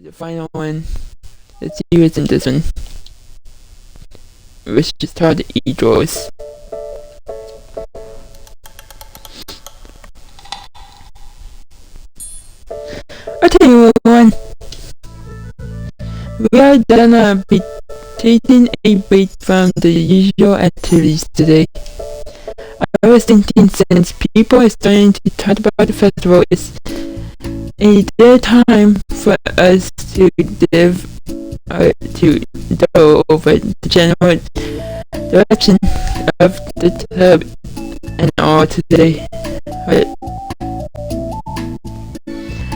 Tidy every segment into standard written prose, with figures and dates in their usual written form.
the final one. Let's see what's in this one. Let's just start the e-draws. Okay, everyone. We are gonna be taking a break from the usual activities today. I was thinking, since people are starting to talk about the festival, it's a good time for us to go over the general direction of the club and all today. But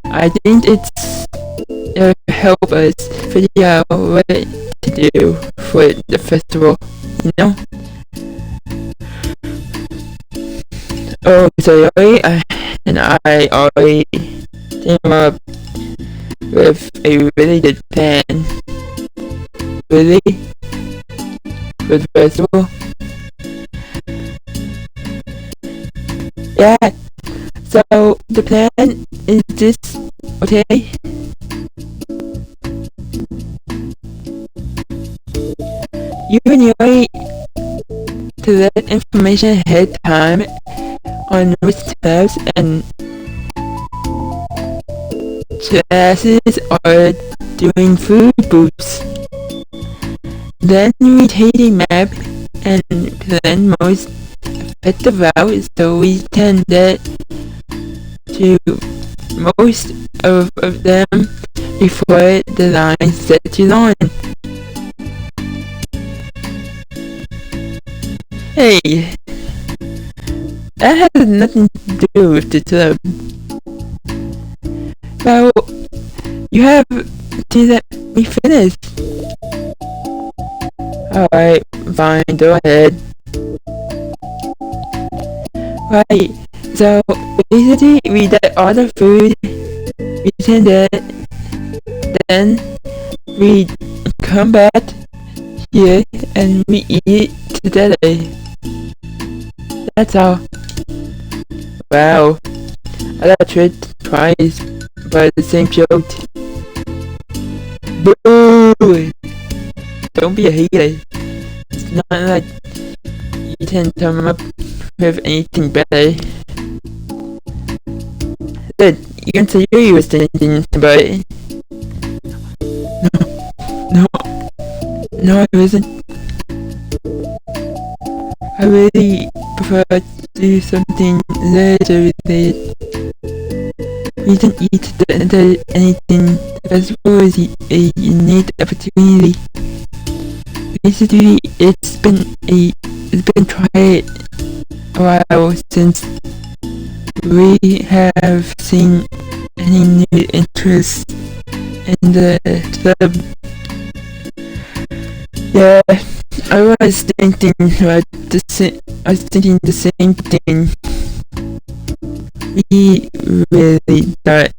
I think it'll help us figure out what to do for the festival, you know? Oh, so I already came up with a really good plan. Really? For the festival? Yeah. So the plan is this, okay? You need to let information ahead of time on which tabs and classes are doing food booths. Then we take a map and plan most effective routes so we can get to most of them before the line sets on. Hey, that has nothing to do with the club. Well, you have to let me finish. Alright, fine, go ahead. Right, so basically we get all the food we can get, then we come back here and we eat together. That's all. Wow, I got tricked twice by the same joke. Boo! Don't be a hater. It's not like you can come up with anything better. Good, you can say you was thinking about it. No, I wasn't. I really prefer to do something later related. We can eat anything. The festival is a unique opportunity. Basically, it's been quite a while since we have seen any new interest in the club. Yeah, I was thinking the same thing. We really got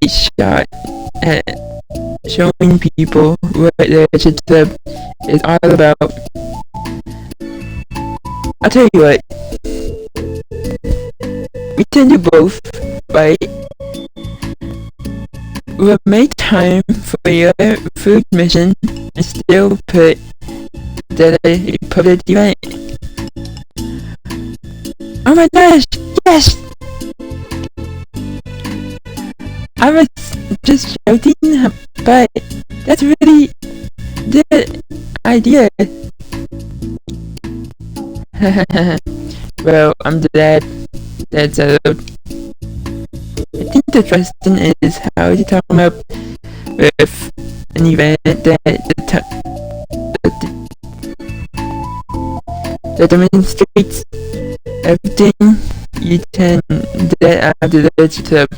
a shot at showing people what the club is all about. I'll tell you what, we can do both, right? We'll make time for your food mission and still put that a public event. Oh my gosh, yes! I was just joking, but that's really the idea. Well, I'm glad that's settled. I think the question is how to come up with an event that demonstrates everything you can get out of the club.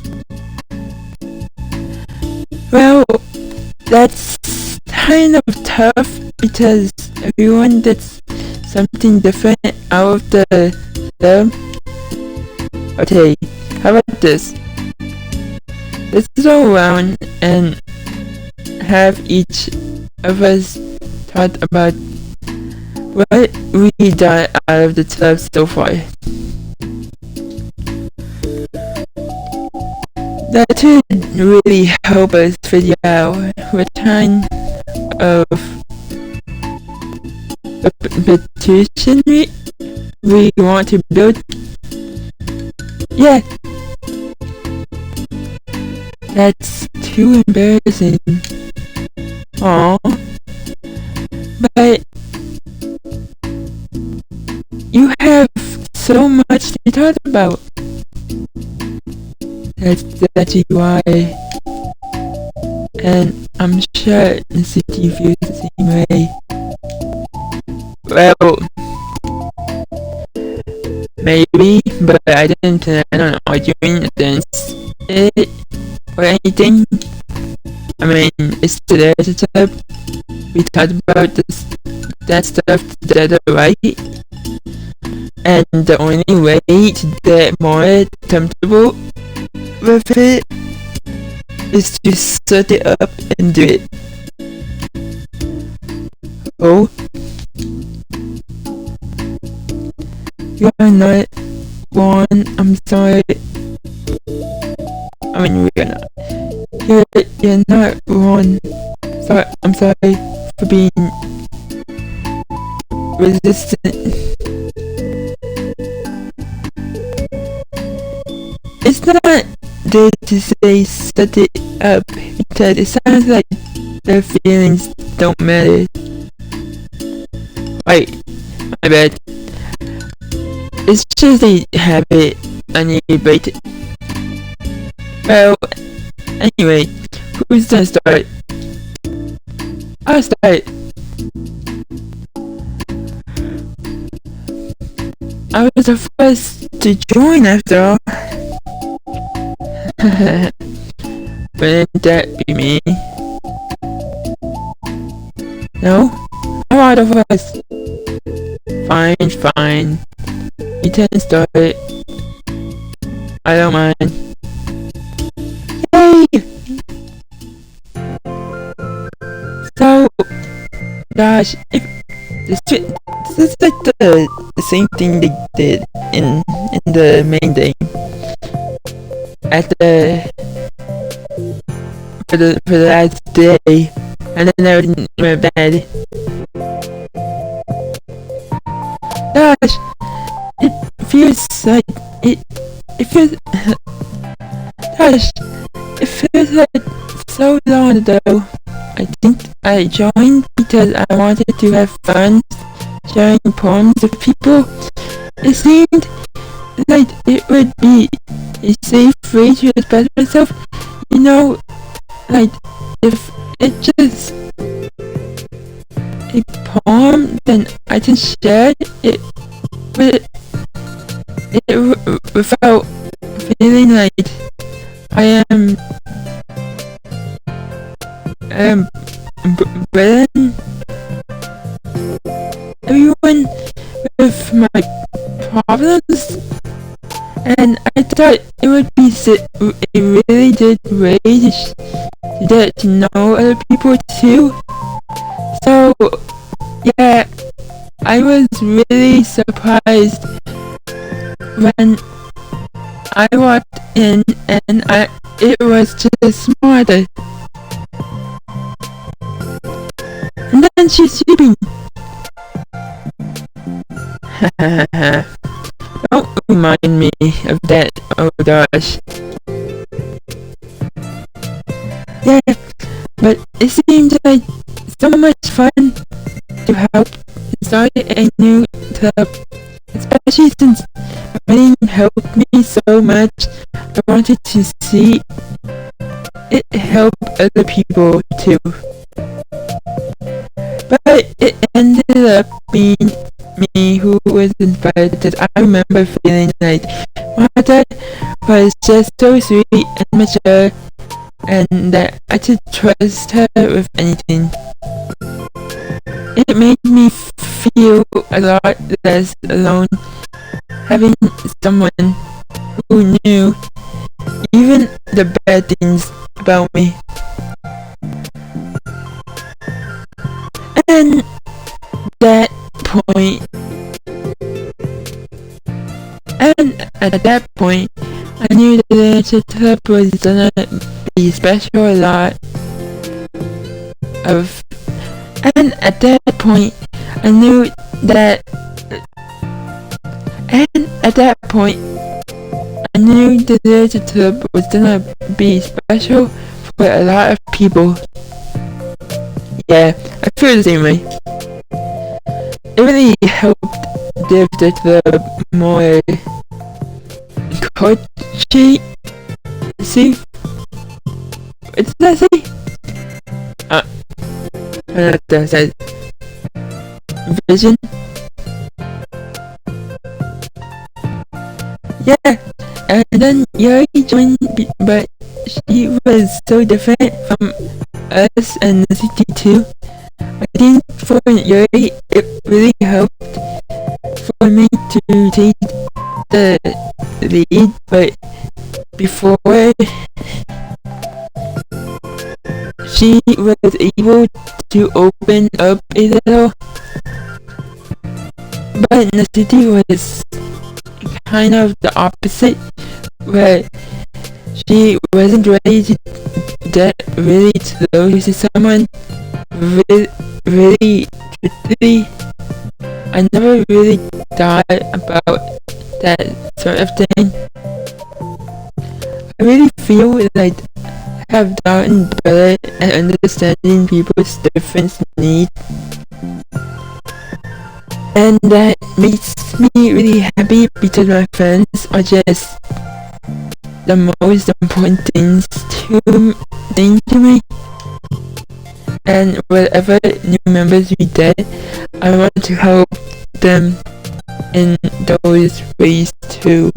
Well, that's kind of tough because everyone gets something different out of the club. Okay, how about this? Let's go around and have each of us talk about what we got out of the club so far. That would really help us figure out what kind of petition we want to build. Yeah, that's too embarrassing. Aww. But you have so much to talk about. That's exactly why. And I'm sure the city feels the same way. Well, maybe, but I didn't plan on arguing against it or anything. I mean, it's their stuff. We talked about that stuff together, right? And the only way to get more comfortable with it is to set it up and do it. Oh, you are not one. I'm sorry. I mean, we're not. You're not one. Sorry, I'm sorry for being resistant. It's not good to say set it up because it sounds like their feelings don't matter. Wait, my bad. It's just a habit I need to break it. Well, anyway, who's gonna start? I'll start. I was the first to join after all. Wouldn't that be me? No? I'm out of us. Fine. You can start it. I don't mind. Yay! So, gosh, if this is like the same thing they did in the main game. At for the last day, and then everything went bad. Gosh, it feels like it feels. Gosh, it feels like so long ago. I think I joined because I wanted to have fun sharing poems with people. It seemed like it would be a safe way to express myself. You know, like if it's just a poem, then I can share it without feeling like I am burden everyone with my problems. And I thought it would be a really good way to get to know other people too. So, yeah, I was really surprised when I walked in and it was just smarter. And then she's sleeping. Don't remind me of that, oh gosh. Yeah, but it seems like so much fun to help start a new club. Especially since running helped me so much, I wanted to see it help other people too. But it ended up being me who was inspired because I remember feeling like my dad was just so sweet and mature and that I could trust her with anything. It made me feel a lot less alone having someone who knew even the bad things about me. And at that point, I knew the leadership was gonna be special a lot of, and at that point, I knew that, and at that point, I knew the leadership was gonna be special for a lot of people. Yeah, I feel the same way. It really helped give the club more coaching. See? What did I say? I don't know what that said. Vision? Yeah, and then Yuri joined, but she was so different from us and the city too. I think for Yuri, it really helped for me to take the lead, but before she was able to open up a little, but the city was kind of the opposite, where she wasn't ready to get really close to someone really quickly. I never really thought about that sort of thing. I really feel like I have gotten better at understanding people's different needs, and that makes me really happy because my friends are just the most important thing to me. And whatever new members we get, I want to help them in those ways too.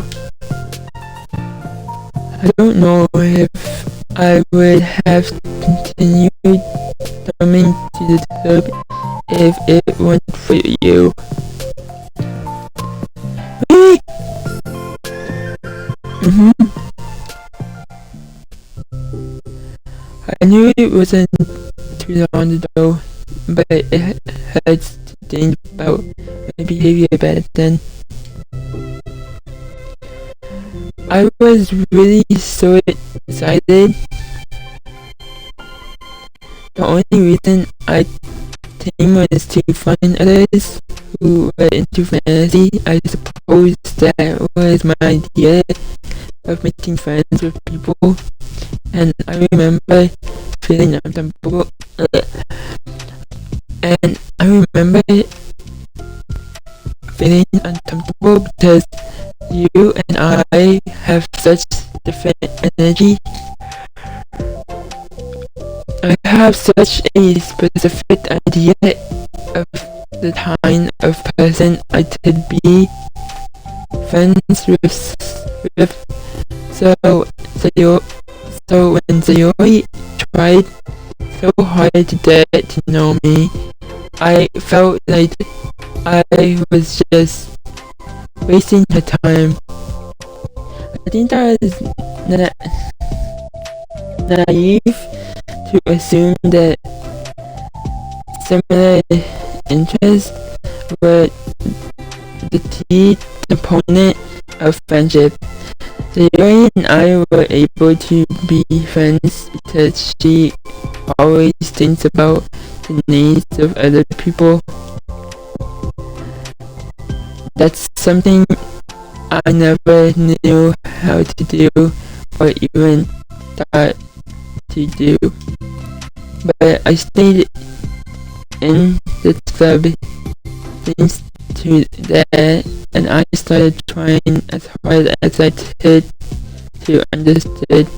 I don't know if I would have continued coming to the club if it weren't for you. Really? I knew it wasn't too long ago, but it hurts to think about my behavior back then. I was really so excited. The only reason I came was to find others who were into fantasy. I suppose that was my idea of making friends with people, and I remember feeling uncomfortable. And I remember feeling uncomfortable because you and I have such different energy. I have such a specific idea of the kind of person I could be friends with. So when Sayori tried so hard to get to know me, I felt like I was just wasting her time. I think I was naive to assume that similar interests were the key component of friendship. Sayori and I were able to be friends because she always thinks about the needs of other people. That's something I never knew how to do or even thought to do. But I stayed in the club thanks to that, and I started trying as hard as I could to understand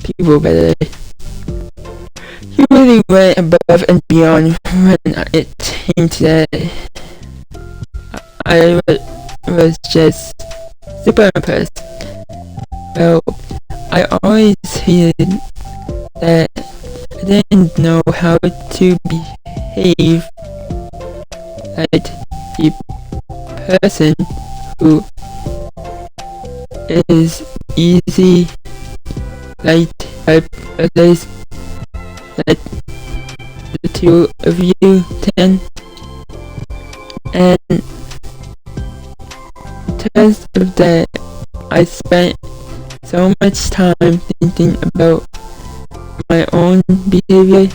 people better. You really went above and beyond when it came to that. I was just super impressed. Well, I always hated that I didn't know how to behave like a person who is easy, like others, like the two of you can, and because of that, I spent so much time thinking about my own behavior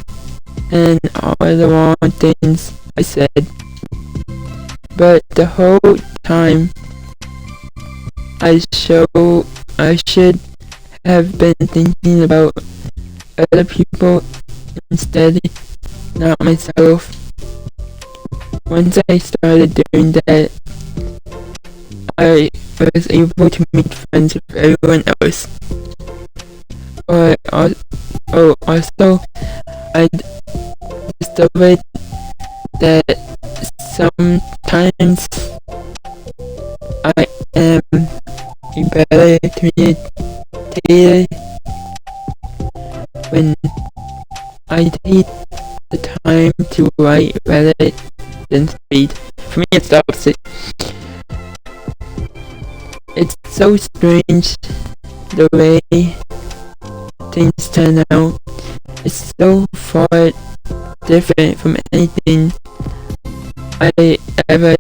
and all the wrong things I said. But the whole time, I should have been thinking about other people instead, not myself. Once I started doing that, I was able to make friends with everyone else. Also, I discovered that sometimes I am a better communicator when I take the time to write rather than speak. For me, it's the opposite. It's so strange the way things turn out. It's so far different from anything I ever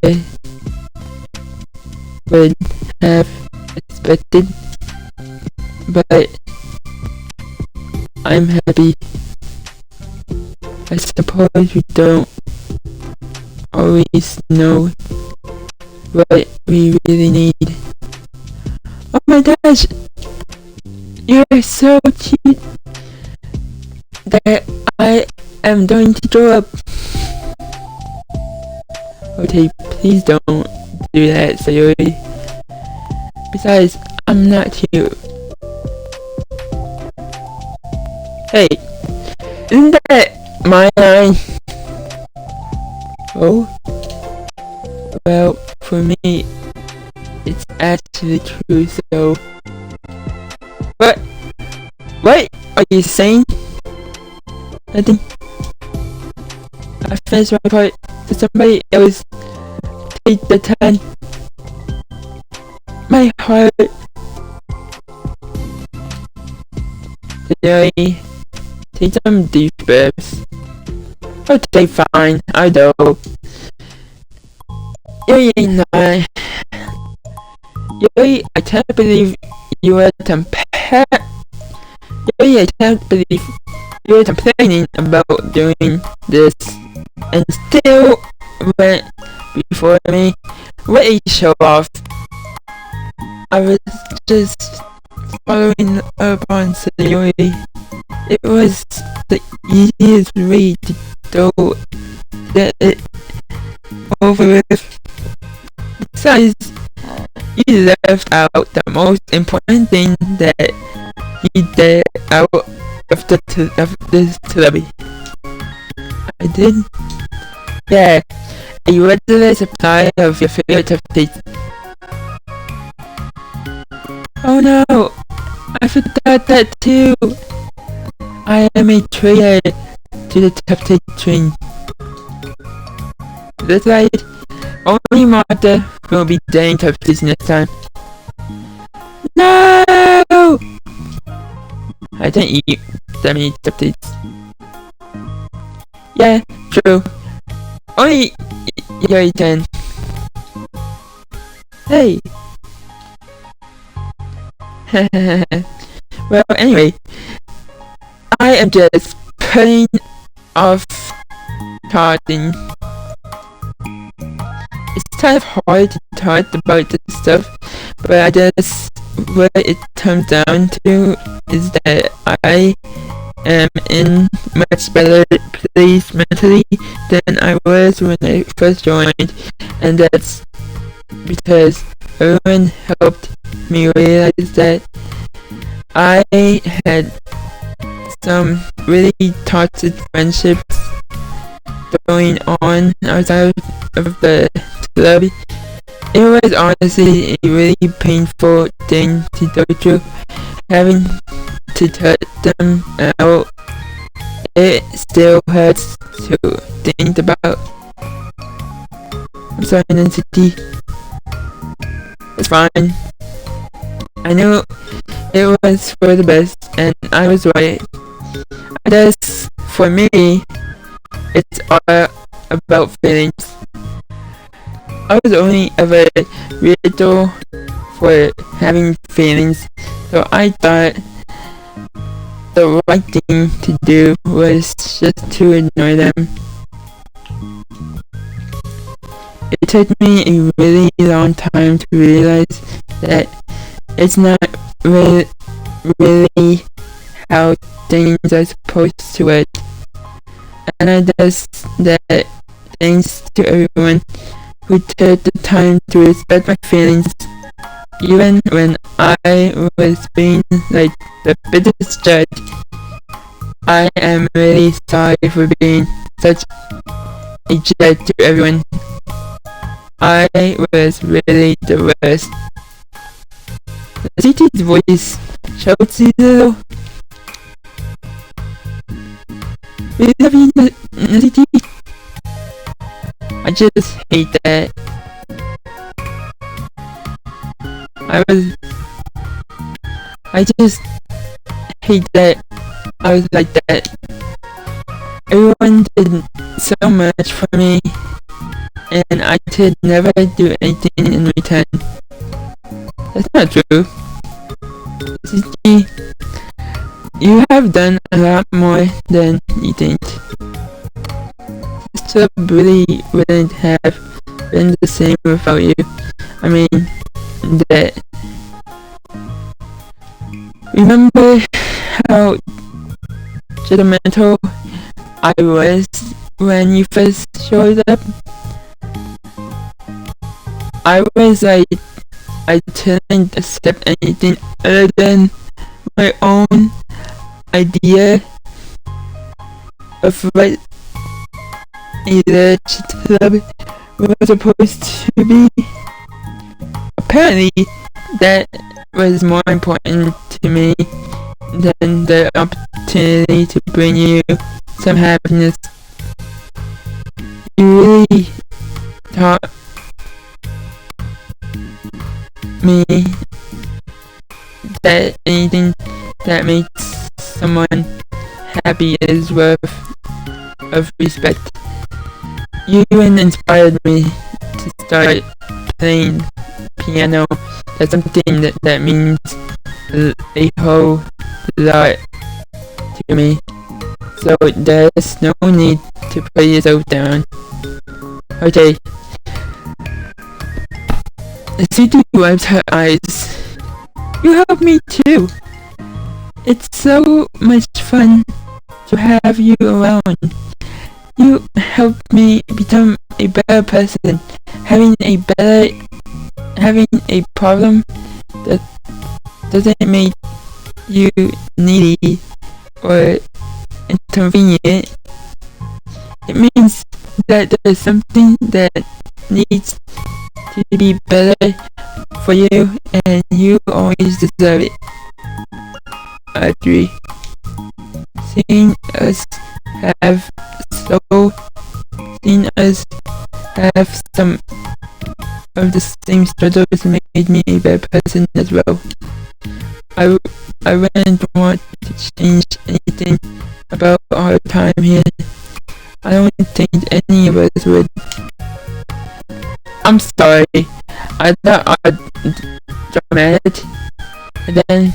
would have expected, but I'm happy. I suppose we don't always know what we really need. Oh my gosh! You're so cute that I am going to grow up. Okay, please don't do that, Sayori. Besides, I'm not cute. Hey, isn't that my line? Oh? Well, for me, it's actually true, so... What? What are you saying? Nothing. I finished my part, so somebody else take the turn. My heart. Today, take some deep breaths. Okay, fine, I know. Yuri, Yuri, I can't believe you were Yuri, I can't believe you were complaining about doing this and still went before me. What a show off. I was just following up on Sayori. It was the easiest way to go get it over with. Besides, you left out the most important thing that he did out of this television. I did? Yeah, a regular supply of your favorite cupcakes. Oh no, I forgot that too. I am a traitor to the cupcake train. That's right. Only Martha will be getting cupcakes next time. No! I didn't eat that many cupcakes. Yeah, true. Only your turn. Hey. Well, anyway, I am just putting off talking. It's kind of hard to talk about this stuff, but I guess what it comes down to is that I am in much better place mentally than I was when I first joined, and that's because everyone helped me realize that I had some really toxic friendships going on outside of the club. It was honestly a really painful thing to go through, having to cut them out. It still hurts to think about. I'm sorry, Nancy. It's fine. I knew it was for the best, and I was right. I guess for me, it's all about feelings. I was only ever ridiculed for having feelings, so I thought the right thing to do was just to ignore them. It took me a really long time to realize that it's not really how things are supposed to work. And I just that thanks to everyone who took the time to respect my feelings, even when I was being like the biggest judge. I am really sorry for being such a jerk to everyone. I was really the worst. CT's voice shouts a little. We love you, CT. I just hate that. I just hate that I was like that. Everyone did so much for me, and I could never do anything in return. That's not true. You have done a lot more than you think. This job really wouldn't have been the same without you. I mean, that. Remember how judgmental I was when you first showed up? I was like, I couldn't accept anything other than my own idea of what a large club was supposed to be. Apparently, that was more important to me than the opportunity to bring you some happiness. You really taught me that anything that makes someone happy is worth of respect. You even inspired me to start playing piano. That's something that means a whole lot to me. So there's no need to put yourself down. Okay. C2 wipes her eyes. You help me too. It's so much fun to have you around. You help me become a better person. Having a problem that doesn't make you needy or inconvenient. It means that there's something that needs to be better for you, and you always deserve it. I agree. Seeing us have some of the same struggles made me a better person as well. I wouldn't want to change anything about our time here. I don't think any of us would. I'm sorry. I thought I'd dramatic. And then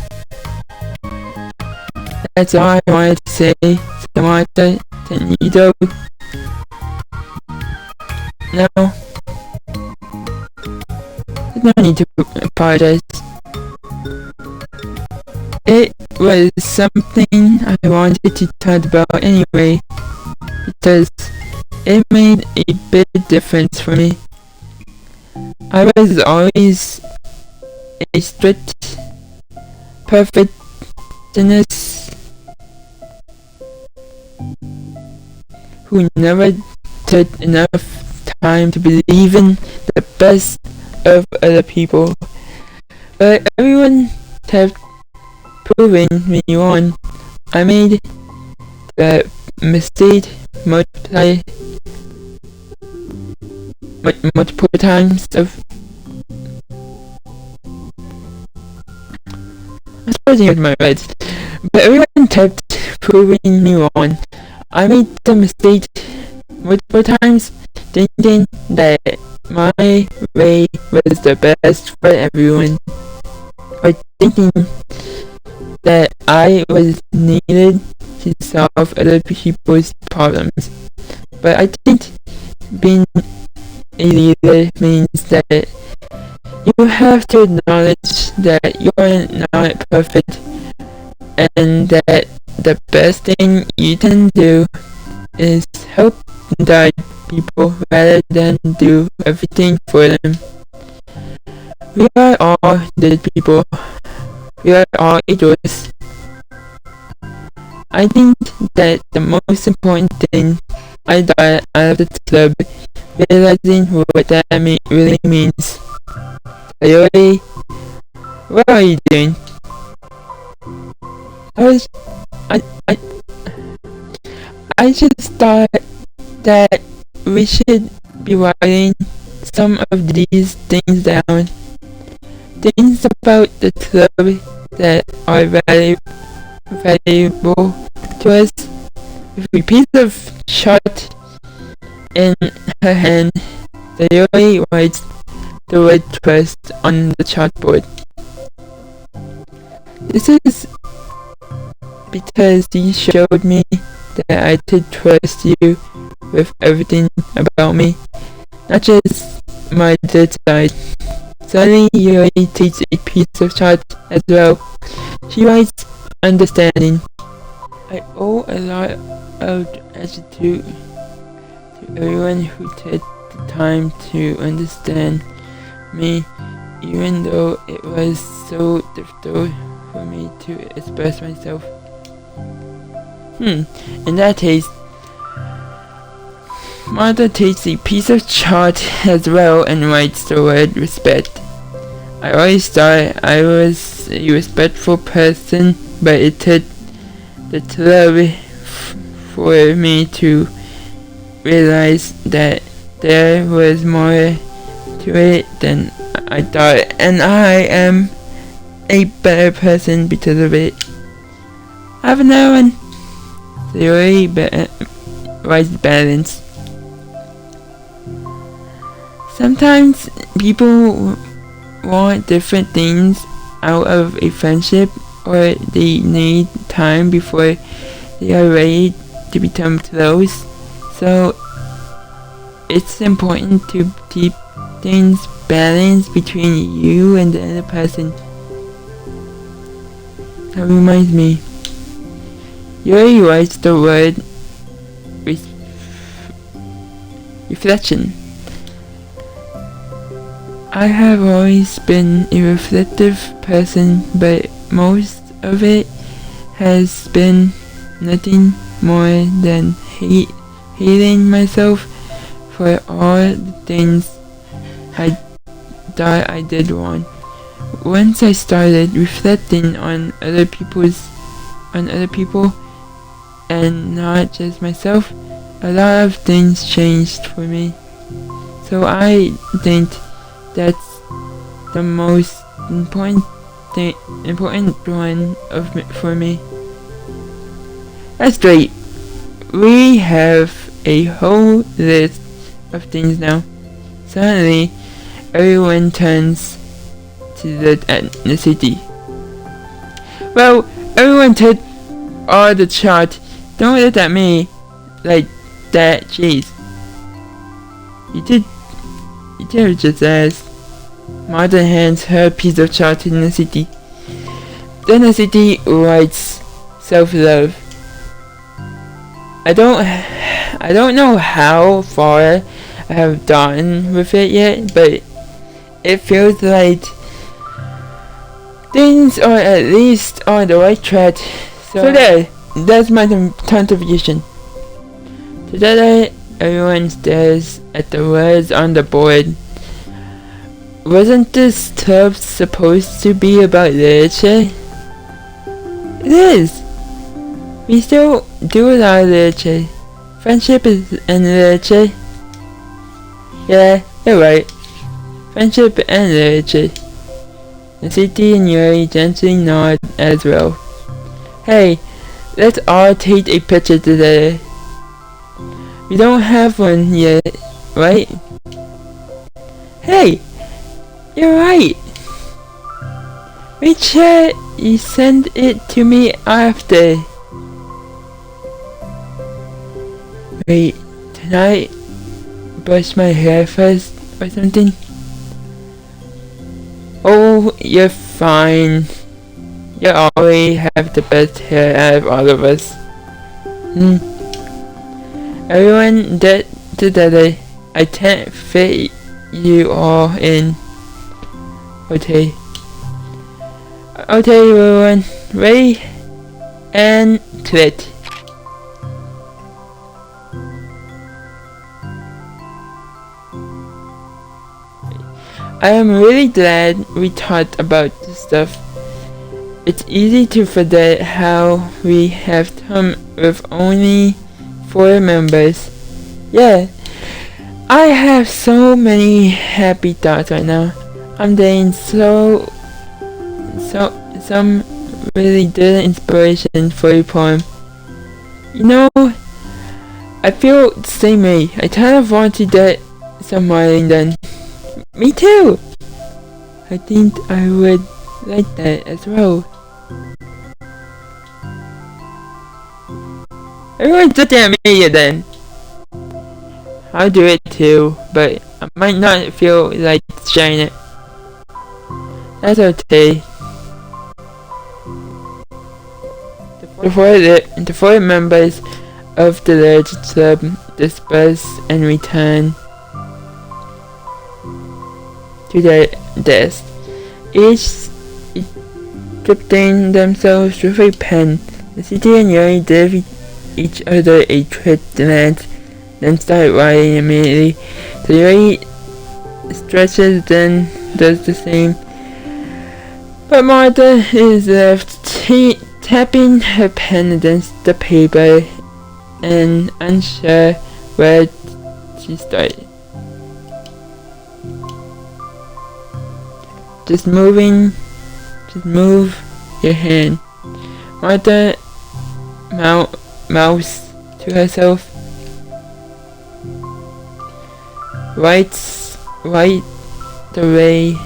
that's all I wanted to say. Samantha Tenido. No. There's no need to apologize. It was something I wanted to talk about anyway, because it made a big difference for me. I was always a strict perfectionist who never took enough time to believe in the best of other people. But everyone kept proving me wrong. I made the mistake multiple times of I'm struggling with my words, but everyone kept proving me wrong. I made the mistake multiple times, thinking that my way was the best for everyone, or thinking that I was needed to solve other people's problems. But I think being a leader means that you have to acknowledge that you're not perfect and that the best thing you can do is help guide people rather than do everything for them. We are all good people. We are all equals. I think that the most important thing I got out of the club realizing what that really means. Sayori, what are you doing? I just thought that we should be writing some of these things down. Things about the club that are valuable to us. With a piece of chart in her hand, Sayori writes the word trust on the chalkboard. This is because you showed me that I could trust you with everything about me, not just my good side. Suddenly, Yuri takes a piece of chart as well. She writes, understanding. I owe a lot of gratitude to everyone who took the time to understand me, even though it was so difficult for me to express myself. In that case, Martha takes a piece of chart as well and writes the word respect. I always thought I was a respectful person, but it took the club for me to realize that there was more to it than I thought, and I am a better person because of it. Have another one. Theory writes balance. Sometimes people want different things out of a friendship, or they need time before they are ready to become close. So it's important to keep things balanced between you and the other person. That reminds me, Yuri writes the word reflection. I have always been a reflective person, but most of it has been nothing more than hating myself for all the things I thought I did wrong. Once I started reflecting on other people and not just myself, a lot of things changed for me. So I think that's the most important one for me. That's great. We have a whole list of things now. Suddenly, everyone turns to the ethnicity. Well, everyone took all the chart. Don't look at me like that, jeez. You did just ask. Martha hands her piece of chart to Ethnicity. The Ethnicity writes self-love. I don't know how far I have gotten with it yet, but it feels like things are at least on the right track. So that's my contribution. Together, everyone stares at the words on the board. Wasn't this club supposed to be about literature? It is! We still do a lot of literature. Friendship is in literature. Yeah, you're right. Friendship and literature. City and Yuri gently nod as well. Hey, let's all take a picture together. We don't have one yet, right? Hey, you're right. Make sure you send it to me after. Wait, tonight brush my hair first or something? Oh, you're fine. You always have the best hair out of all of us. Everyone did together. I can't fit you all in. Okay. Okay, everyone. Ready? And click. I am really glad we talked about this stuff. It's easy to forget how we have come with only 4 members. Yeah, I have so many happy thoughts right now. I'm getting some really good inspiration for your poem. You know, I feel the same way. I kind of want to get some writing done. Me too! I think I would like that as well. Everyone's looking at me then. I'll do it too, but I might not feel like sharing it. That's okay. The 4 members of the large club disperse and return to their desk, each equipping themselves with a pen. The city and Yuri give each other a quick glance, then start writing immediately. So Yuri stretches, then does the same. But Martha is left tapping her pen against the paper and unsure where she started. Just move your hand. Martha mouths to herself. Writes the way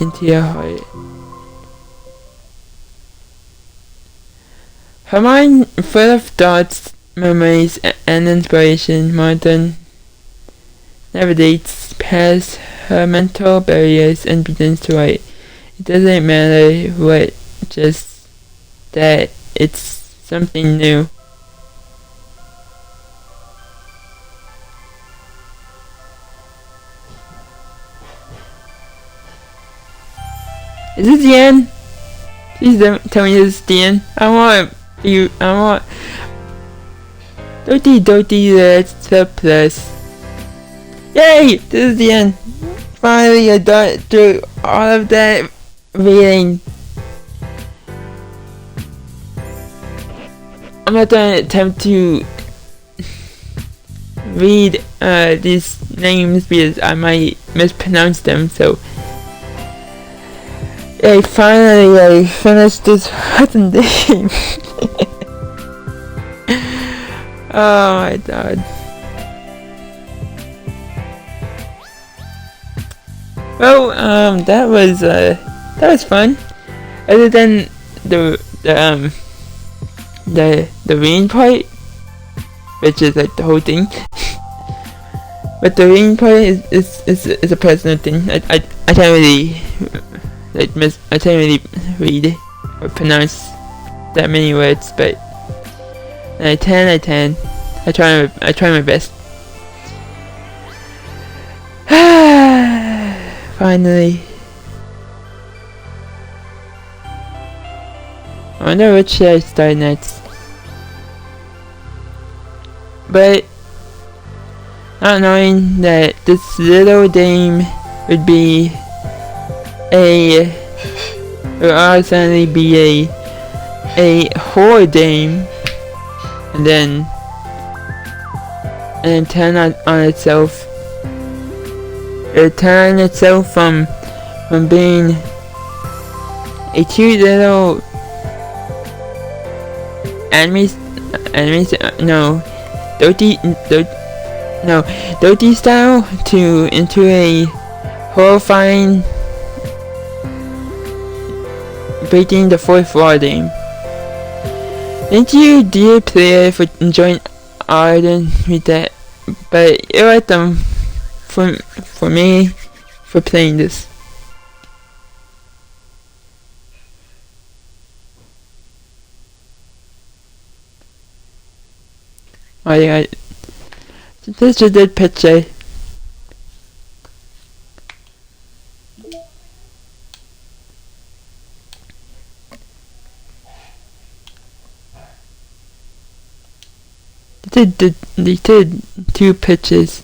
into your heart. Her mind full of thoughts, memories, and inspiration, Martha navigates past her mental barriers and begins to write. It doesn't matter what, just that it's something new. Is this the end? Please don't tell me this is the end. I want Doki, let's plus. Yay! This is the end. Finally, I got through all of that reading. I'm not gonna attempt to read these names because I might mispronounce them, so yeah, finally I finished this presentation. Oh my god. Well, that was fun. Other than the reading part, which is like the whole thing. But the reading part is a personal thing. I can't really I can't really read or pronounce that many words, but I can. I try my best. Finally. I wonder which should I start next. But not knowing that this little dame would be would suddenly be a horror dame, and then turn on itself. It turned itself from being a cute little Doki style into a horrifying, breaking the fourth wall game. Thank you, dear player, for enjoying Arden with that, but you're welcome for me for playing this. Oh yeah, this is a good picture. They did two pitches.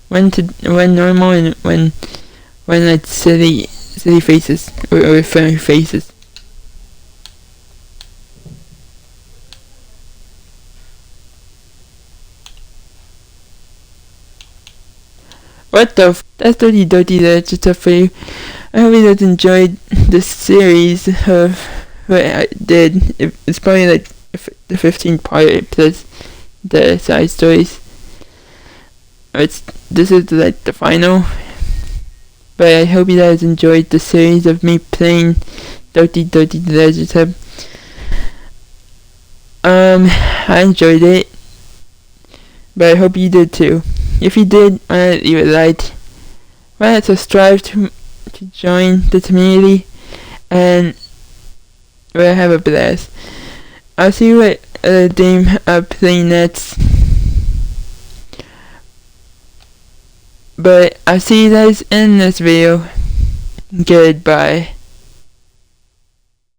One normal and one like silly faces or funny faces. What the that's dirty that's just for you. I hope you guys enjoyed this series of what I did. It's probably like the 15th part plus the side stories. This is like the final. But I hope you guys enjoyed the series of me playing Doki the Legends Hub. I enjoyed it. But I hope you did too. If you did, why not leave a like? Why not subscribe to join the community? And we'll have a blast. I'll see you at the game I'm playing next. But I'll see you guys in this video. Goodbye.